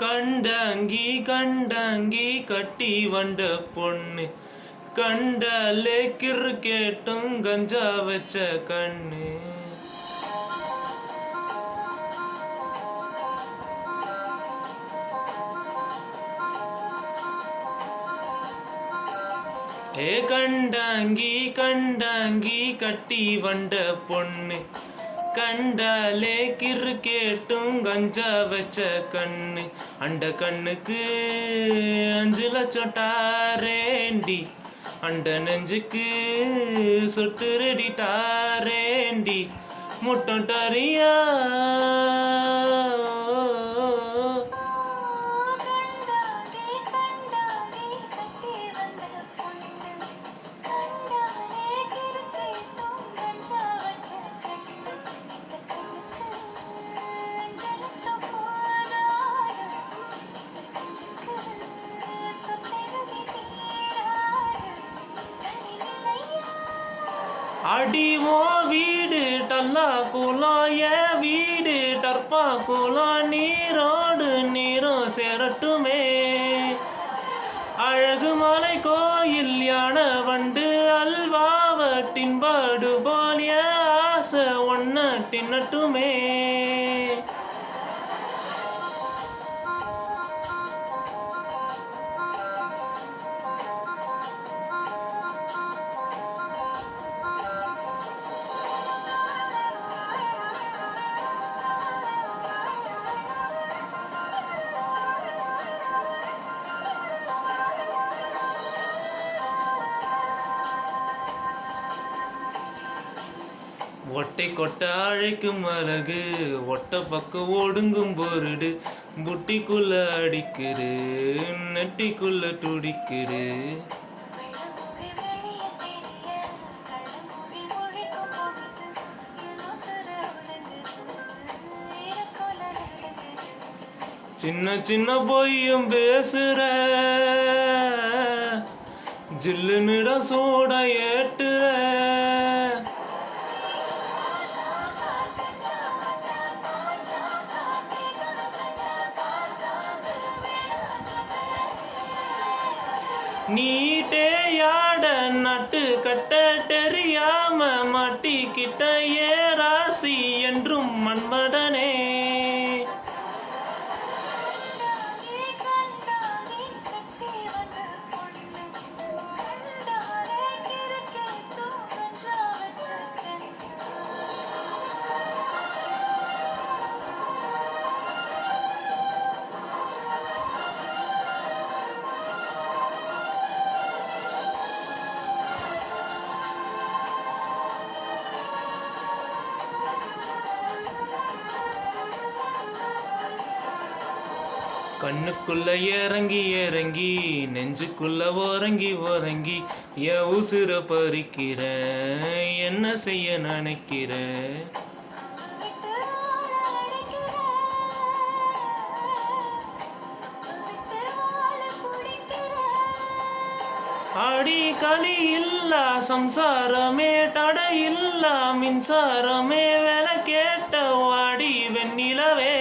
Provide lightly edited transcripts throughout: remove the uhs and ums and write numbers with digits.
கண்டாங்கி கண்டாங்கி கட்டி வந்த பொண்ணு கண்டாலே கிறு கேட்டும் கஞ்சா வச்ச கண்ணு. ஏ கண்டாங்கி கண்டாங்கி கட்டி வந்த பொண்ணு கண்டாலே கிறு கேட்டும் கஞ்சா வச்ச கண்ணு. அண்ட கண்ணுக்கு 5 லட்சம் டாரேண்டி, அண்ட நெஞ்சுக்கு சொட்டு ரெடி டாரேண்டி, முட்டம் டாரியா அடிவோ வீடு டல்லா குளம், என் வீடு டர்பா குளம், நீரோடு நீரும் சேரட்டுமே. அழகு மலை கோயில் யானை வண்டு அல்வாவ டின்பாடு போல் என் ஆசை ஒன்ன தின்னட்டுமே. ஒட்டை கொட்ட அழைக்கும் அழகு, ஒட்ட பக்கம் ஒடுங்கும் பொருடு, புட்டிக்குள்ள அடிக்குது நெட்டிக்குள்ள துடிக்குது. சின்ன சின்ன பொய்யும் பேசுற, ஜில்லுன்னுட சூட ஏட்டுற. நீட்டே யாட நட்டு கட்ட தெரியாம மாட்டிக்கிட்ட ஏ ராசி என்றும் மன்மடனே. கண்ணுக்குள்ள இறங்கி இறங்கி நெஞ்சுக்குள்ள ஓரங்கி ஓரங்கி என் உசுர பறிக்கிற, என்ன செய்ய நினைக்கிற. அடி களி இல்லா சம்சாரமே, தடை இல்லா மின்சாரமே, வேலை கேட்ட வாடி வெண்ணிலவே.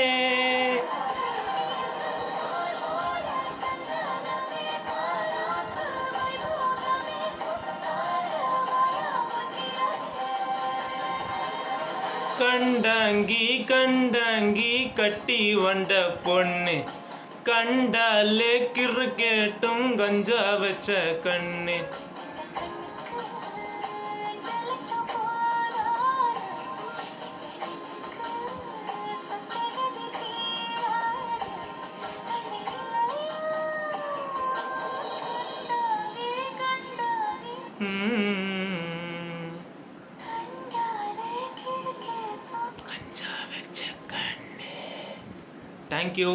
கண்டாங்கி கண்டாங்கி கட்டி வந்த பொண்ணு கண்டாலே கிறு கேட்டும் கஞ்சா வச்ச கண்ணு. Thank you.